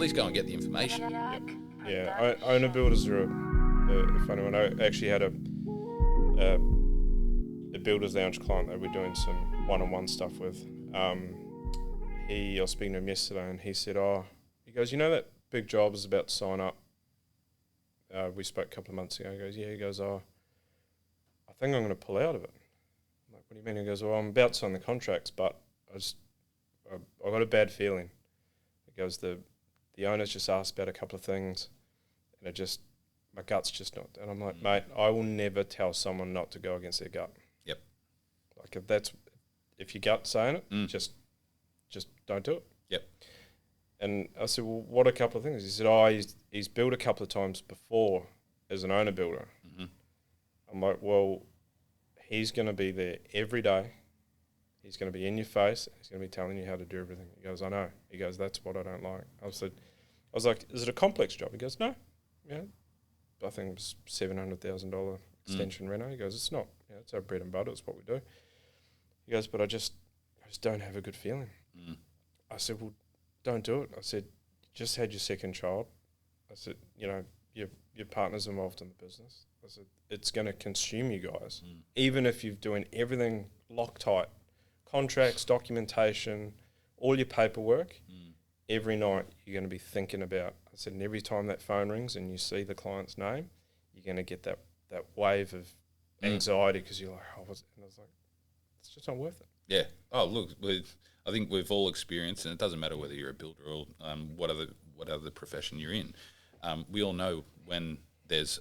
least go and get the information. Yep. Yeah, owner builders are a funny one. I actually had a builders lounge client that we're doing some one-on-one stuff with. I was speaking to him yesterday, and he said, he goes, you know that big job is about to sign up? We spoke a couple of months ago. He goes, yeah. He goes, I think I'm going to pull out of it. I'm like, what do you mean? He goes, well, I'm about to sign the contracts, but I got a bad feeling. He goes, the owners just asked about a couple of things, and my gut's just not. And I'm like, mate, I will never tell someone not to go against their gut. Yep. Like if your gut's saying it, just don't do it. Yep. And I said, well, what are a couple of things? He said, he's built a couple of times before as an owner builder. Mm-hmm. I'm like, well, he's going to be there every day. He's going to be in your face. He's going to be telling you how to do everything. He goes, I know. He goes, that's what I don't like. I was like, is it a complex job? He goes, no. Yeah, I think it was $700,000 extension reno. He goes, it's not. Yeah, it's our bread and butter. It's what we do. He goes, but I just don't have a good feeling. I said, well, don't do it. I said, you just had your second child. I said, your partner's involved in the business. I said, it's going to consume you guys. Even if you're doing everything Loctite, contracts, documentation, all your paperwork, every night you're going to be thinking about, I said, and every time that phone rings and you see the client's name, you're going to get that wave of anxiety because you're like, and I was like, it's just not worth it. Yeah. Oh, look, I think we've all experienced, and it doesn't matter whether you're a builder or what other profession you're in. We all know when there's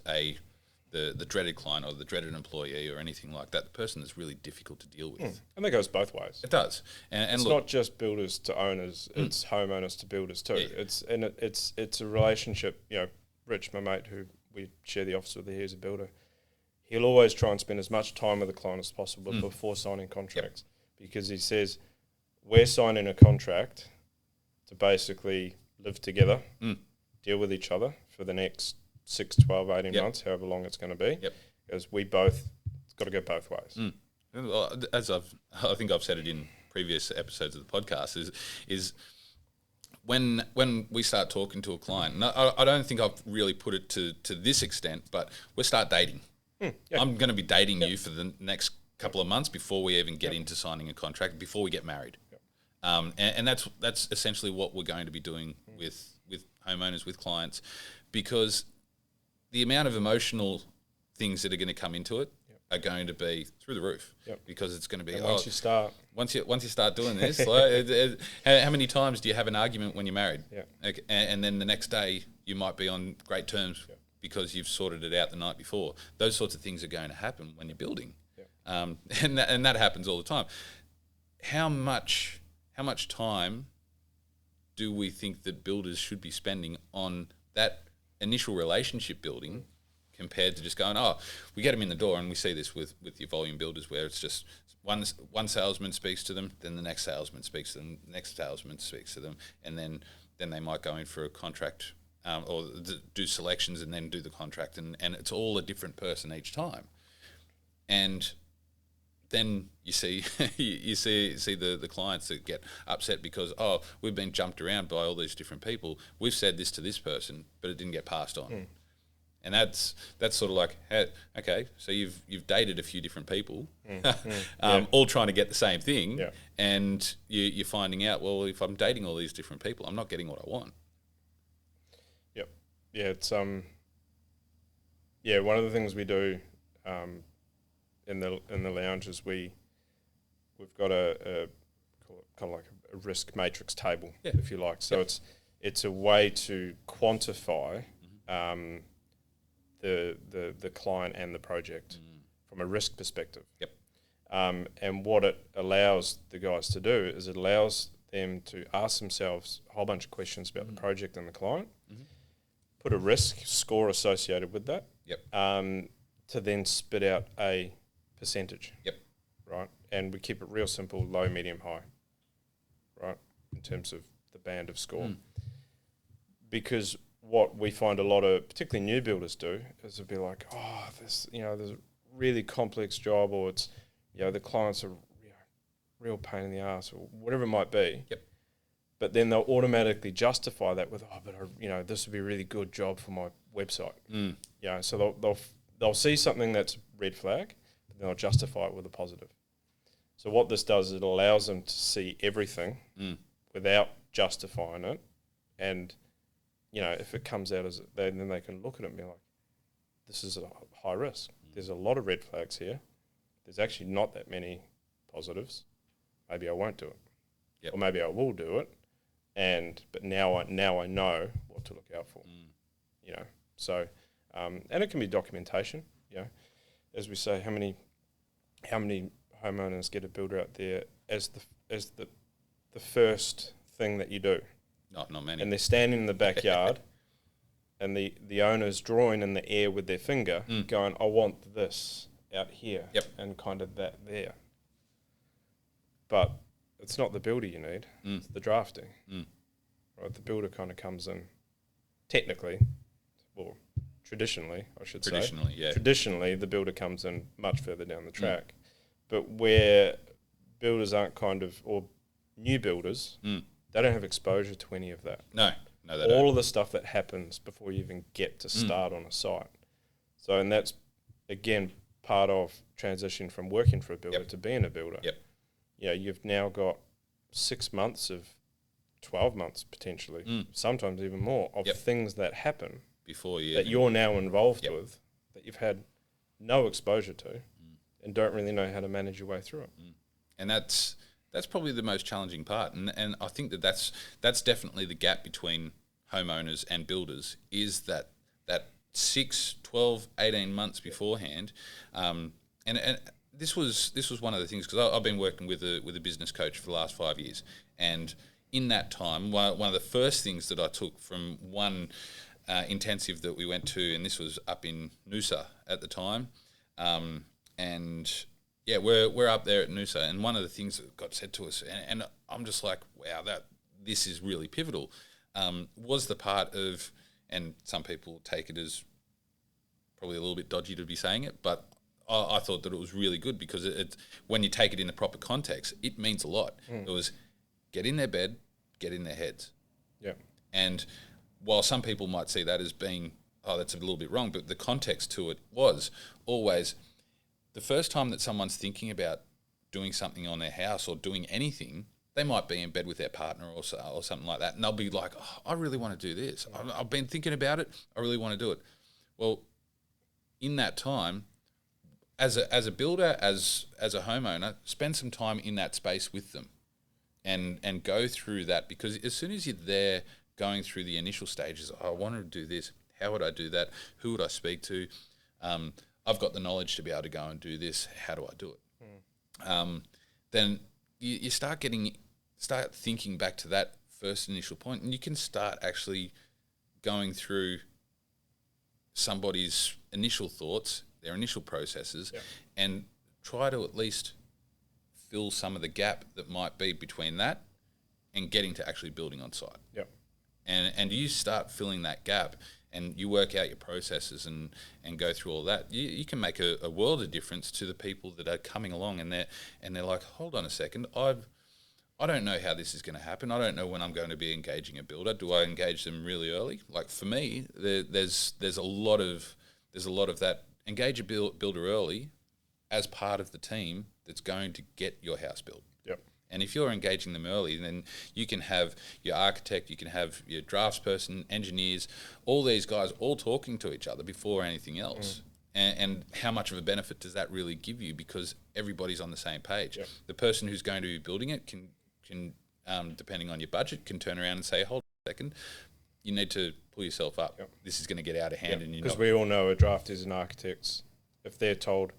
the dreaded client or the dreaded employee or anything like that, the person is really difficult to deal with. And that goes both ways. It does. And it's not just builders to owners, it's homeowners to builders too. Yeah. It's a relationship. Rich, my mate, who we share the office with, he's a builder. He'll always try and spend as much time with the client as possible before signing contracts, because he says, we're signing a contract to basically live together, deal with each other for the next 6, 12, 18 months, however long it's going to be, because it's got to go both ways. As I think I've said it in previous episodes of the podcast, is when we start talking to a client, and I don't think I've really put it to this extent, but we start dating. I'm going to be dating you for the next couple of months before we even get into signing a contract, before we get married. And that's essentially what we're going to be doing with homeowners, with clients, because the amount of emotional things that are going to come into it are going to be through the roof. Because it's going to be once you start doing this, like, how many times do you have an argument when you're married? Okay, and then the next day you might be on great terms because you've sorted it out the night before. Those sorts of things are going to happen when you're building, and that happens all the time. How much time do we think that builders should be spending on that initial relationship building compared to just going, we get them in the door? And we see this with your volume builders, where it's just one salesman speaks to them, then the next salesman speaks to them, the next salesman speaks to them, and then they might go in for a contract or do selections and then do the contract, and it's all a different person each time. And then you see the clients that get upset because, we've been jumped around by all these different people. We've said this to this person, but it didn't get passed on. And that's sort of like, okay, so you've dated a few different people, all trying to get the same thing, and you're finding out, well, if I'm dating all these different people, I'm not getting what I want. Yeah, it's one of the things we do in the lounge is we've got a call it kind of like a risk matrix table, if you like. So it's a way to quantify the client and the project from a risk perspective. And what it allows the guys to do is it allows them to ask themselves a whole bunch of questions about the project and the client, put a risk score associated with that, to then spit out a percentage. Right? And we keep it real simple, low, medium, high, right, in terms of the band of score. Because what we find a lot of, particularly new builders do, is they'll be like, there's a really complex job, or it's, the clients are real pain in the ass, or whatever it might be. but then they'll automatically justify that with, this would be a really good job for my website. So they'll see something that's red flag, but then they'll justify it with a positive. So what this does is it allows them to see everything without justifying it, and if it comes out as then they can look at it and be like, this is a high risk. There's a lot of red flags here. There's actually not that many positives. Maybe I won't do it, or maybe I will do it. But now I know what to look out for. So and it can be documentation. As we say, how many homeowners get a builder out there as the first thing that you do? Not many. And they're standing in the backyard, and the owner's drawing in the air with their finger, going, "I want this out here," and kind of that there. But it's not the builder you need; it's the drafting. Right? The builder kind of comes in, technically, or traditionally, I should say. Traditionally, the builder comes in much further down the track. But where builders aren't or new builders, they don't have exposure to any of that. No, they don't. All of the stuff that happens before you even get to start on a site. So, and that's, again, part of transition from working for a builder to being a builder. You've now got 6 months of 12 months potentially, sometimes even more, of things that happen before that you're now involved with, that you've had no exposure to, and don't really know how to manage your way through it. And that's probably the most challenging part. And I think that's definitely the gap between homeowners and builders, is that 6, 12, 18 months beforehand. And this was one of the things, because I've been working with a business coach for the last 5 years, and in that time, one of the first things that I took from one intensive that we went to, and this was up in Noosa at the time, we're up there at Noosa, and one of the things that got said to us, and I'm just like, wow, this is really pivotal, was the part of, and some people take it as probably a little bit dodgy to be saying it, but I thought that it was really good, because when you take it in the proper context, it means a lot. It was get in their bed, get in their heads. And while some people might see that as being, that's a little bit wrong, but the context to it was always, the first time that someone's thinking about doing something on their house or doing anything, they might be in bed with their partner or something like that, and they'll be like, I really want to do this. I've been thinking about it. I really want to do it. Well, in that time, as a builder, as a homeowner, spend some time in that space with them and go through that, because as soon as you're there going through the initial stages, I want to do this, how would I do that, who would I speak to, I've got the knowledge to be able to go and do this, how do I do it? Then you start thinking back to that first initial point, and you can start actually going through somebody's initial thoughts, their initial processes, and try to at least fill some of the gap that might be between that and getting to actually building on site. And you start filling that gap, and you work out your processes and go through all that, you can make a world of difference to the people that are coming along, and they're like, hold on a second, I don't know how this is going to happen. I don't know when I'm going to be engaging a builder. Do I engage them really early? Like for me, there's a lot of that. Engage a builder early as part of the team that's going to get your house built. And if you're engaging them early, then you can have your architect, you can have your draftsperson, engineers, all these guys all talking to each other before anything else. And how much of a benefit does that really give you? Because everybody's on the same page. The person who's going to be building it can depending on your budget, can turn around and say, hold on a second, you need to pull yourself up. This is going to get out of hand. Because we all know drafters and architects, if they're told,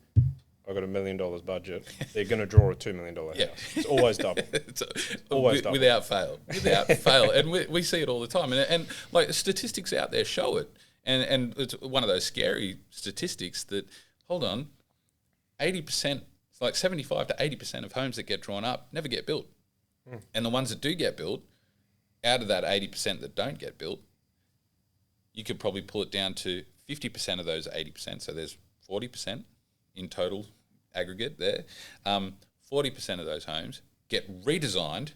I've got $1 million budget, they're going to draw a $2 million house. It's always double. Always double. Without fail. And we see it all the time. And like statistics out there show it. And it's one of those scary statistics that, hold on, 80%, it's like 75 to 80% of homes that get drawn up never get built. And the ones that do get built, out of that 80% that don't get built, you could probably pull it down to 50% of those 80%. So there's 40% in total aggregate there. 40% of those homes get redesigned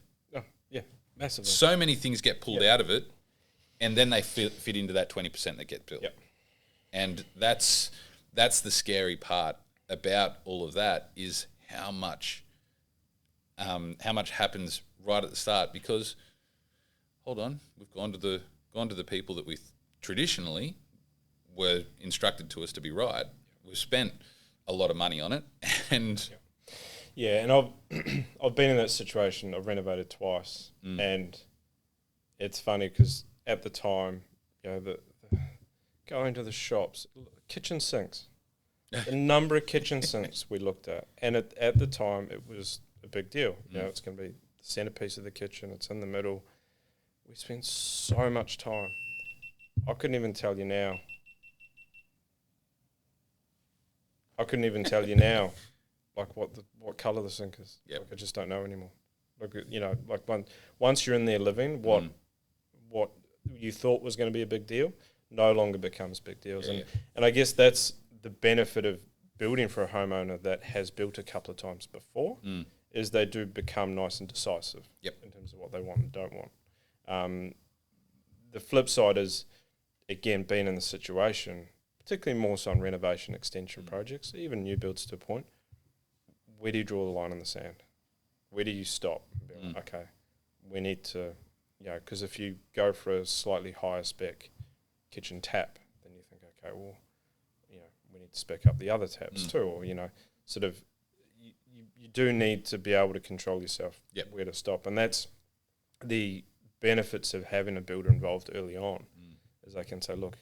Massively. So many things get pulled out of it, and then they fit into that 20% that get built. Yep. And that's the scary part about all of that, is how much happens right at the start. Because hold on, we've gone to the people that we traditionally were instructed to us to be right. We've spent a lot of money on it, and yeah, and I've been in that situation. I've renovated twice, and it's funny because at the time, the going to the shops, kitchen sinks, the number of kitchen sinks we looked at, and at the time it was a big deal. It's going to be the centerpiece of the kitchen. It's in the middle. We spent so much time. I couldn't even tell you now. Like what colour the sink is. Yep. Like, I just don't know anymore. Like once you're in there living, what you thought was going to be a big deal no longer becomes big deals. And I guess that's the benefit of building for a homeowner that has built a couple of times before, is they do become nice and decisive in terms of what they want and don't want. The flip side is, again, being in the situation, particularly more so on renovation extension projects, even new builds to a point, where do you draw the line in the sand? Where do you stop? Like, okay, we need to, because if you go for a slightly higher spec kitchen tap, then you think, okay, well, we need to spec up the other taps too, or, sort of, you do need to be able to control yourself where to stop. And that's the benefits of having a builder involved early on, is they can say, look,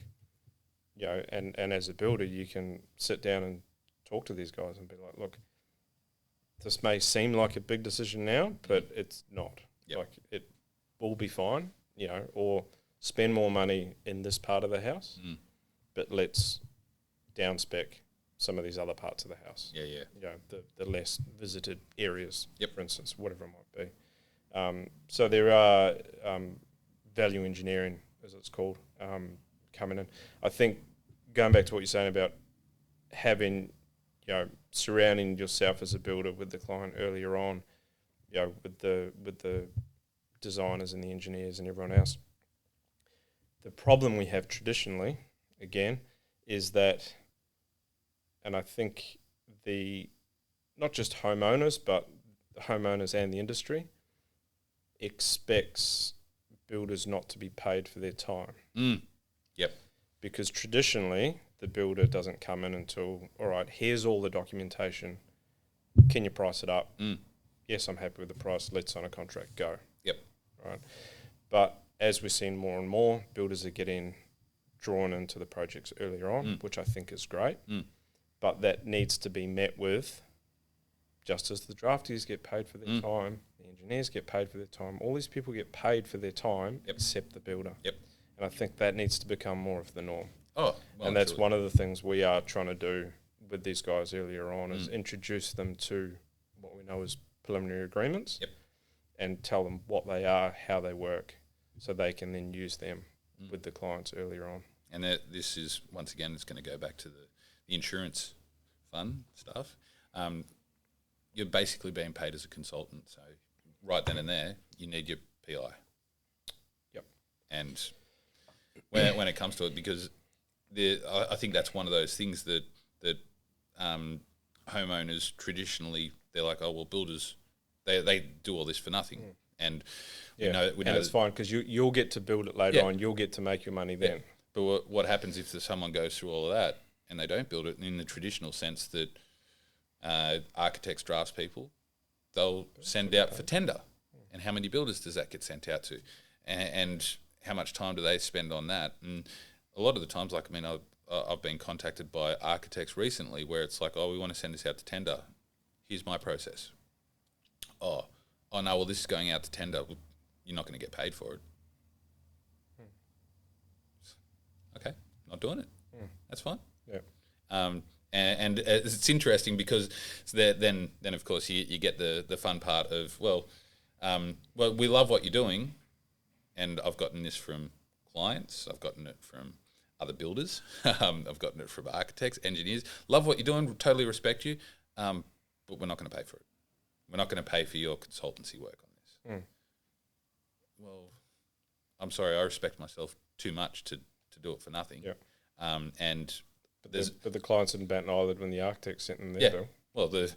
and as a builder, you can sit down and talk to these guys and be like, look, this may seem like a big decision now, but it's not. Like, it will be fine, or spend more money in this part of the house, but let's down spec some of these other parts of the house. The less visited areas, for instance, whatever it might be. So there are value engineering, as it's called, coming in. I think, going back to what you're saying about having, surrounding yourself as a builder with the client earlier on, with the designers and the engineers and everyone else. The problem we have traditionally, again, is that, and I think not just homeowners, but the homeowners and the industry expects builders not to be paid for their time. Because traditionally, the builder doesn't come in until, all right, here's all the documentation. Can you price it up? Yes, I'm happy with the price. Let's sign a contract. Go. Right. But as we're seeing more and more, builders are getting drawn into the projects earlier on, which I think is great. But that needs to be met with, just as the draftees get paid for their time, the engineers get paid for their time, all these people get paid for their time except the builder. And I think that needs to become more of the norm. And that's one of the things we are trying to do with these guys earlier on, is introduce them to what we know as preliminary agreements, and tell them what they are, how they work, so they can then use them with the clients earlier on. And this is, once again, it's going to go back to the insurance fund stuff. You're basically being paid as a consultant. So right then and there, you need your PI. And when it comes to it, because I think that's one of those things that homeowners traditionally, they're like, oh, well, builders, they do all this for nothing. And we know it's fine, because you'll get to build it later on. You'll get to make your money then. But what happens if someone goes through all of that and they don't build it in the traditional sense that architects, draftspeople, they'll send out for tender. And how many builders does that get sent out to? And how much time do they spend on that? And a lot of the times, like, I've been contacted by architects recently where it's like, oh, we want to send this out to tender. Here's my process. Oh no, well, this is going out to tender. Well, you're not going to get paid for it. Okay, not doing it. That's fine. And it's interesting because then of course you get the fun part of, well, we love what you're doing, and I've gotten this from clients, I've gotten it from other builders, I've gotten it from architects, engineers. Love what you're doing, totally respect you, but we're not going to pay for it. We're not going to pay for your consultancy work on this. well, I'm sorry, I respect myself too much to do it for nothing. Yeah. And but the clients didn't bat an eyelid when the architect sent them their bill. Well, the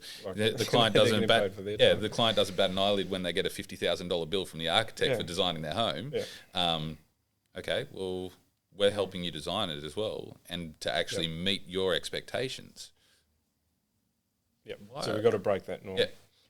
client doesn't bat. The client doesn't bat an eyelid when they get a $50,000 bill from the architect for designing their home. Yeah. Okay, well, we're helping you design it as well, and to actually meet your expectations. Yeah. So we've got to break that norm. Yeah.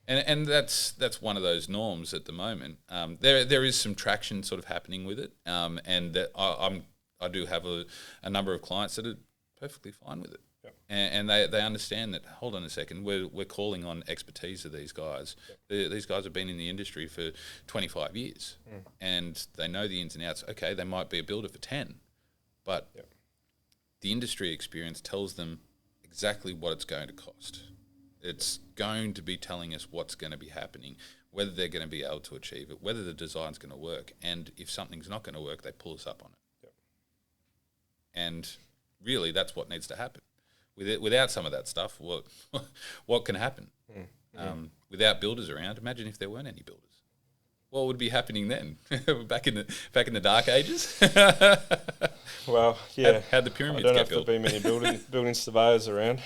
And that's one of those norms at the moment. There is some traction sort of happening with it, and that I do have a number of clients that are perfectly fine with it. Yep. And they understand that, hold on a second, we're calling on expertise of these guys. Yep. These guys have been in the industry for 25 years, and they know the ins and outs. Okay, they might be a builder for 10, but the industry experience tells them exactly what it's going to cost. It's going to be telling us what's going to be happening, whether they're going to be able to achieve it, whether the design's going to work, and if something's not going to work, they pull us up on it. Yep. And really, that's what needs to happen. Without some of that stuff, what can happen? Without builders around, imagine if there weren't any builders. What would be happening then? back in the dark ages? Well, yeah. How'd the pyramids get built? I don't know get if built? there'll be many building surveyors around.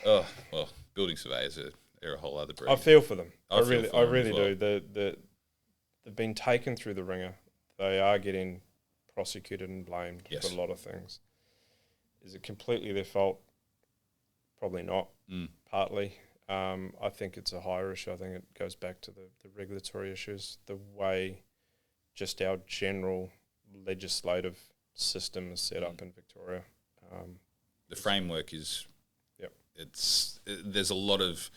Oh, well, building surveyors are a whole other breed. I feel for them. I really well. do. They've been taken through the ringer. They are getting prosecuted and blamed for a lot of things. Is it completely their fault? Probably not. Partly. I think it's a higher issue. I think it goes back to the regulatory issues, the way just our general legislative system is set up in Victoria. The framework is, there's a lot of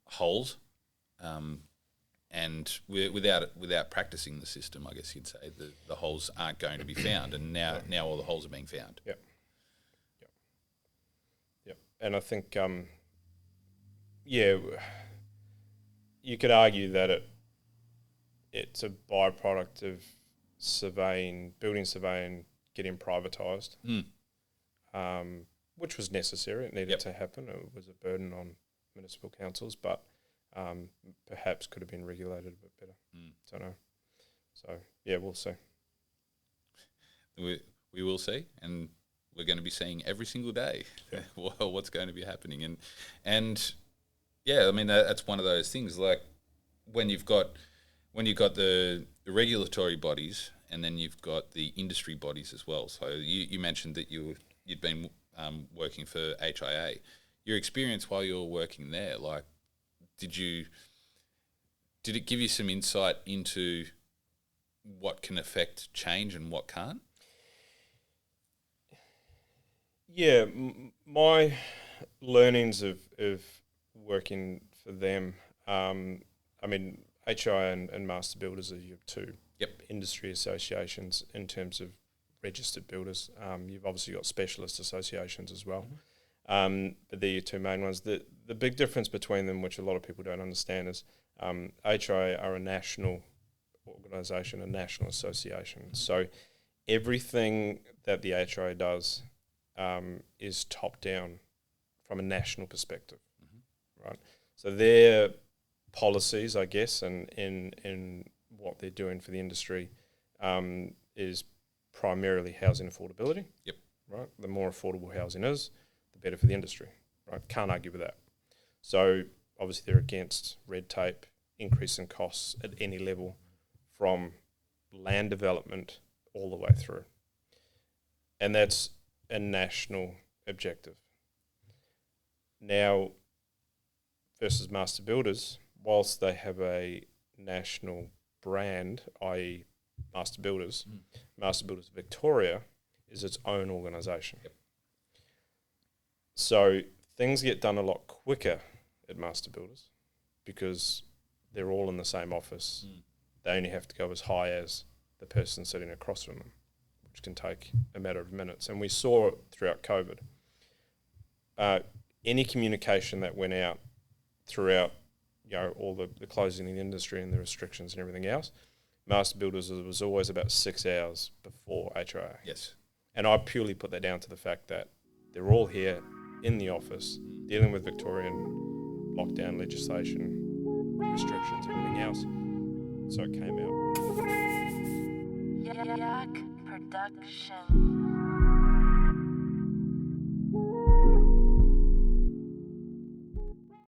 holes, and without practicing the system, I guess you'd say the holes aren't going to be found, and now all the holes are being found. Yep. And I think, you could argue that it's a byproduct of building surveying getting privatised, which was necessary. It needed to happen. It was a burden on municipal councils, but perhaps could have been regulated a bit better. Don't know. So, we'll see. We will see, and we're going to be seeing every single day what's going to be happening. And I mean, that's one of those things, like when you've got the regulatory bodies, and then you've got the industry bodies as well. So you mentioned that you'd been working for HIA. Your experience while you were working there, like, did it give you some insight into what can affect change and what can't? Yeah, my learnings of working for them, I mean, HI and Master Builders are your two industry associations in terms of registered builders. You've obviously got specialist associations as well, but they're your two main ones. The big difference between them, which a lot of people don't understand, is HI are a national organisation, a national association. So everything that the HI does is top down from a national perspective, right? So their policies, I guess, and in what they're doing for the industry is primarily housing affordability. Yep. Right. The more affordable housing is, the better for the industry. Right. Can't argue with that. So obviously they're against red tape, increase in costs at any level, from land development all the way through, and that's a national objective. Now, versus Master Builders, whilst they have a national brand, i.e. Master Builders, Master Builders Victoria is its own organisation. Yep. So things get done a lot quicker at Master Builders because they're all in the same office. They only have to go as high as the person sitting across from them, which can take a matter of minutes. And we saw it throughout COVID. Any communication that went out throughout, all the closing in the industry and the restrictions and everything else, Master Builders was always about 6 hours before HIA. Yes. And I purely put that down to the fact that they're all here in the office dealing with Victorian lockdown legislation, restrictions, everything else. So it came out. Yak Production.